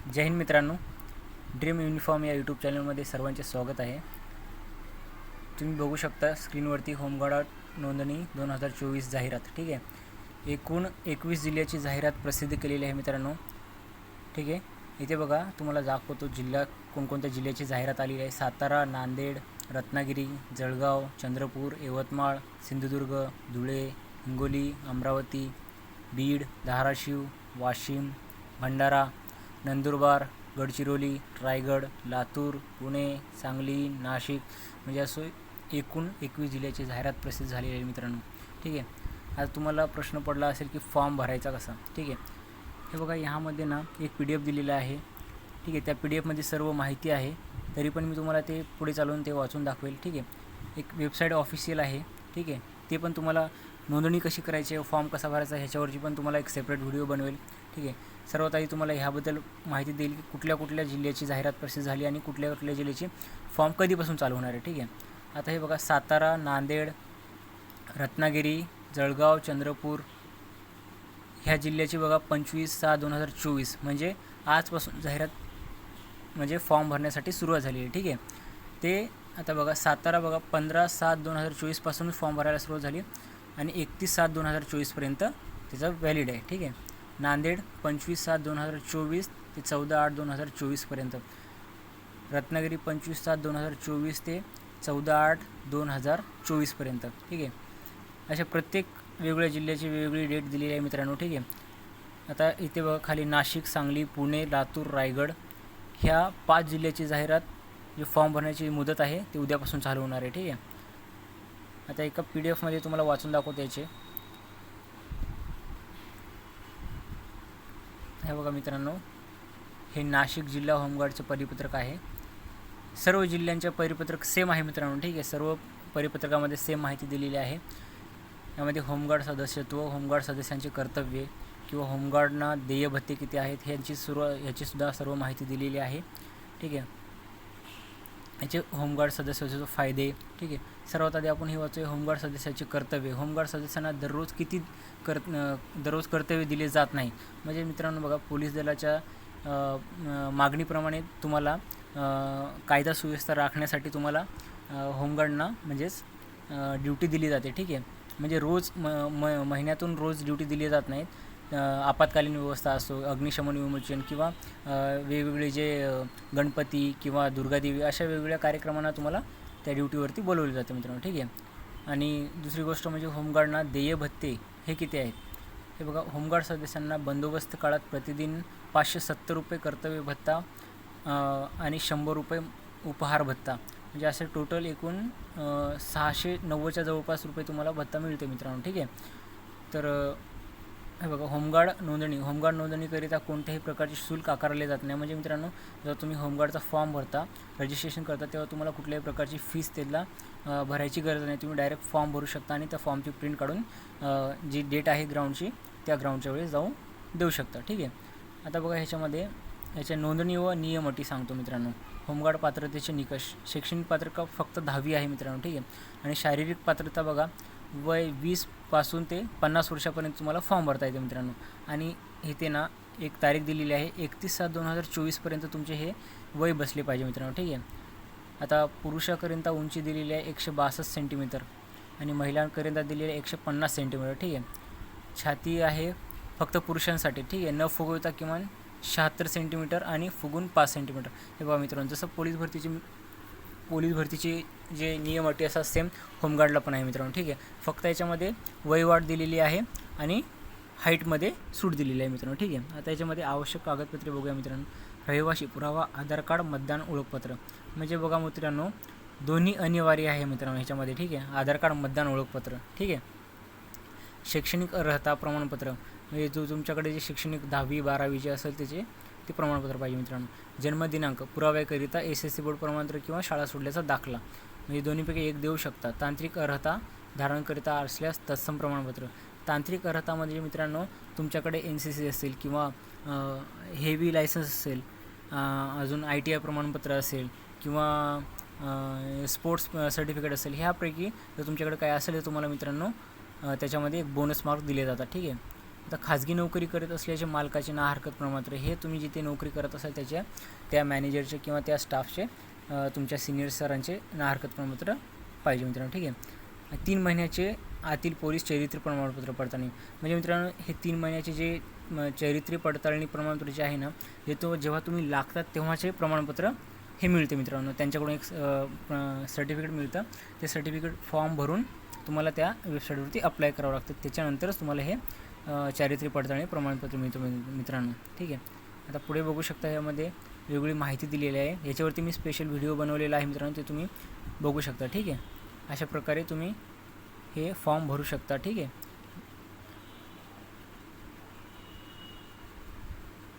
जय हिंद मित्रांनो, dream uniform या YouTube चॅनलमध्ये सर्वांचे स्वागत आहे। तुम्ही बघू शकता स्क्रीनवरती होमगार्ड नोंदणी 2024 जाहिरात। ठीक आहे, एकूण 21 जिल्ह्याची जाहिरात प्रसिद्ध केलेली आहे मित्रांनो। ठीक आहे, इथे बघा तुम्हाला दाखवतो जिल्हा कोणकोणत्या जिल्ह्याची जाहिरात आलेली आहे। सातारा, नांदेड, रत्नागिरी, जळगाव, चंद्रपूर, यवतमाळ, सिंधुदुर्ग, धुळे, हिंगोली, अमरावती, बीड, धाराशिव, वाशिम, भंडारा, नंदुरबार, गडचिरोली, रायगड, लातूर, पुणे, सांगली, नाशिक म्हणजे असं एकूण 21 जिल्ह्याची जाहिरात प्रसिद्ध झालेली आहे मित्रांनो। ठीक आहे, आज तुम्हाला प्रश्न पडला असेल की फॉर्म भरायचा कसा। ठीक आहे, हे बघा ह्यामध्ये ना एक PDF दिलेला आहे। ठीक आहे, त्या PDFमध्ये सर्व माहिती आहे, तरी पण मी तुम्हाला ते पुढे चालवून ते वाचून दाखवेल। ठीक आहे, एक वेबसाईट ऑफिशियल आहे। ठीक आहे, ते पण तुम्हाला नोंदणी कशी करायची, फॉर्म कसा भरायचा ह्याच्यावरची पण तुम्हाला एक सेपरेट व्हिडिओ बनवेल। ठीक आहे, सर्वात आधी तुम्हाला ह्याबद्दल माहिती देईल की कुठल्या कुठल्या जिल्ह्याची जाहिरात प्रसिद्ध झाली आणि कुठल्या कुठल्या जिल्ह्याची फॉर्म कधीपासून चालू होणार आहे। ठीक आहे, आता हे बघा सातारा, नांदेड, रत्नागिरी, जळगाव, चंद्रपूर ह्या जिल्ह्याची बघा 25/6/2024 म्हणजे आजपासून जाहिरात म्हणजे फॉर्म भरण्यासाठी सुरुवात झाली आहे। ठीक आहे, ते आता बघा सातारा बघा 15/7/2024 पासून फॉर्म भरायला सुरुवात झाली आणि 31/7/2024 पर्यंत त्याचा व्हॅलिड आहे। ठीक आहे, नांदेड 25/7/2024 ते 14/8/2024 पर्यंत, रत्नागिरी 25/7/2024 ते 14/8/2024 पर्यंत। ठीक आहे, अशा प्रत्येक वेगवेगळ्या जिल्ह्याची वेगवेगळी डेट दिलेली आहे मित्रांनो। ठीक आहे, आता इथे बघा खाली नाशिक, सांगली, पुणे, लातूर, रायगड ह्या 5 जिल्ह्याची जाहिरात जे फॉर्म भरण्याची मुदत आहे ते उद्यापासून चालू होणार आहे। ठीक आहे, आता एका PDFमध्ये तुम्हाला वाचून दाखवता याचे। हे बघा मित्रांनो, हे नाशिक जिल्हा होमगार्डचे परिपत्रक आहे। सर्व जिल्ह्यांचे परिपत्रक सेम आहे मित्रांनो। ठीक आहे, सर्व परिपत्रकामध्ये सेम माहिती दिलेली आहे। यामध्ये होमगार्ड सदस्यत्व, होमगार्ड सदस्यांचे कर्तव्ये किंवा होमगार्डना देय भत्ते किती आहेत ह्याची सुद्धा सर्व माहिती दिलेली आहे। ठीक आहे, याचे होमगार्ड सदस्याचे फायदे। ठीक आहे, सर्वात आधी आपण हे वाचूया होमगार्ड सदस्याचे कर्तव्य। होमगार्ड सदस्यांना दररोज कर्तव्य दिले जात नाही। म्हणजे मित्रांनो बघा, पोलीस दलाच्या मागणीप्रमाणे तुम्हाला कायदा सुव्यवस्था राखण्यासाठी तुम्हाला होमगार्डना म्हणजेच ड्युटी दिली जाते। ठीक आहे, म्हणजे रोज महिन्यातून रोज ड्युटी दिली जात नाहीत। आपत्कालीन व्यवस्था असो, अग्निशमन विमोचन किंवा वेगवेगळे जे गणपती किंवा दुर्गादेवी अशा वेगवेगळ्या कार्यक्रमांना तुम्हाला त्या ड्युटीवरती बोलवले जाते मित्रांनो। ठीक आहे, आणि दुसरी गोष्ट म्हणजे होमगार्डना देय भत्ते हे किती आहेत हे बघा। होमगार्ड सदस्यांना बंदोबस्त काळात प्रतिदिन 570 रुपये कर्तव्य भत्ता आणि 100 रुपये उपहार भत्ता म्हणजे असे टोटल एकूण 690च्या जवळपास रुपये तुम्हाला भत्ता मिळते मित्रांनो। ठीक आहे, तर हे बघा होमगार्ड नोंदणीकरिता कोणत्याही प्रकारचे शुल्क आकारले जात नाही। म्हणजे मित्रांनो, जेव्हा तुम्ही होमगार्डचा फॉर्म भरता, रजिस्ट्रेशन करता, तेव्हा तुम्हाला कुठल्याही प्रकारची फीस त्याला भरायची गरज नाही। तुम्ही डायरेक्ट फॉर्म भरू शकता आणि त्या फॉर्मची प्रिंट काढून जी डेट आहे ग्राउंडची त्या ग्राउंडच्या वेळेस जाऊन देऊ शकता। ठीक आहे, आता बघा ह्याच्या नोंदणी व नियम अटी सांगतो मित्रांनो। होमगार्ड पात्रतेचे निकष, शैक्षणिक पात्रता फक्त 10वी आहे मित्रांनो। ठीक आहे, आणि शारीरिक पात्रता बघा वय 20 पासून ते 50 वर्षापर्यंत तुम्हाला फॉर्म भरता येते मित्रांनो। आणि इथे ना एक तारीख दिलेली आहे 31/7/2024 पर्यंत तुमचे हे वय बसले पाहिजे मित्रांनो। ठीक आहे, आता पुरुषाकरिता उंची दिलेली आहे 162 सेंटीमीटर आणि महिलांकरिता दिलेली आहे 150 सेंटीमीटर। ठीक आहे, छाती आहे फक्त पुरुषांसाठी। ठीक आहे, न फुगवता किमान 76 सेंटीमीटर आणि फुगून 5 सेंटीमीटर। हे बघा मित्रांनो, जसं पोलीस भरतीचे जे नियम अटी असतात सेम होमगार्डला पण आहे मित्रांनो। ठीक आहे, फक्त याच्यामध्ये वयवाढ दिलेली आहे आणि हाईटमध्ये सूट दिलेली आहे मित्रांनो। ठीक आहे, आता याच्यामध्ये आवश्यक कागदपत्रे बघूया मित्रांनो। रहिवासी पुरावा, आधार कार्ड, मतदान ओळखपत्र म्हणजे बघा मित्रांनो, दोन्ही अनिवार्य आहे मित्रांनो ह्याच्यामध्ये। ठीक आहे, आधार कार्ड, मतदान ओळखपत्र। ठीक आहे, शैक्षणिक अर्हता प्रमाणपत्र म्हणजे जो तुमच्याकडे जे शैक्षणिक 10वी 12वी जे असेल ते प्रमाणपत्र पाहिजे मित्रांनो। जन्मदिनांक पुराव्याकरिता SSC बोर्ड प्रमाणपत्र किंवा शाळा सोडल्याचा दाखला म्हणजे दोन्हीपैकी एक देऊ शकता। तांत्रिक अर्हता धारणकरिता असल्यास तत्सम प्रमाणपत्र। तांत्रिक अर्हता म्हणजे मित्रांनो, तुमच्याकडे NCC असेल किंवा हेवी लायसन्स असेल, अजून ITI प्रमाणपत्र असेल किंवा स्पोर्ट्स सर्टिफिकेट असेल, ह्यापैकी जर तुमच्याकडे काय असेल तर तुम्हाला मित्रांनो त्याच्यामध्ये एक बोनस मार्क दिले जातात। ठीक आहे, आता खाजगी नोकरी करत असल्याचे मालकाचे ना हरकत प्रमाणपत्र हे तुम्ही जिथे नोकरी करत असाल त्या मॅनेजरचे किंवा त्या स्टाफचे तुमच्या सिनियर सरांचे ना हरकत प्रमाणपत्र पाहिजे मित्रांनो. ठीक आहे. 3 महिन्याचे आतील पोलीस चरित्र प्रमाणपत्र पडताळणी, म्हणजे मित्रांनो हे 3 महिन्याचे जे चरित्र पडताळणी प्रमाणपत्र जे आहे ना, हे जेव्हा तुम्ही लागतात तेव्हाचे प्रमाणपत्र हे मिळते मित्रांनो. त्यांच्याकडून एक सर्टिफिकेट मिळतं. ते सर्टिफिकेट फॉर्म भरून तुम्हाला त्या वेबसाईटवरती अप्लाय करावं लागतं. त्याच्यानंतरच तुम्हाला हे चारित्र्य पडताळणी प्रमाणपत्र मिळतं मित्रांनो. ठीक आहे. आता पुढे बघू शकता, यामध्ये वेगळी माहिती दिलेली आहे. याच्यावरती मी स्पेशल व्हिडिओ बनवलेला आहे मित्रांनो, ते तुम्ही बघू शकता. ठीक आहे. अशा प्रकारे तुम्ही हे फॉर्म भरू शकता. ठीक आहे.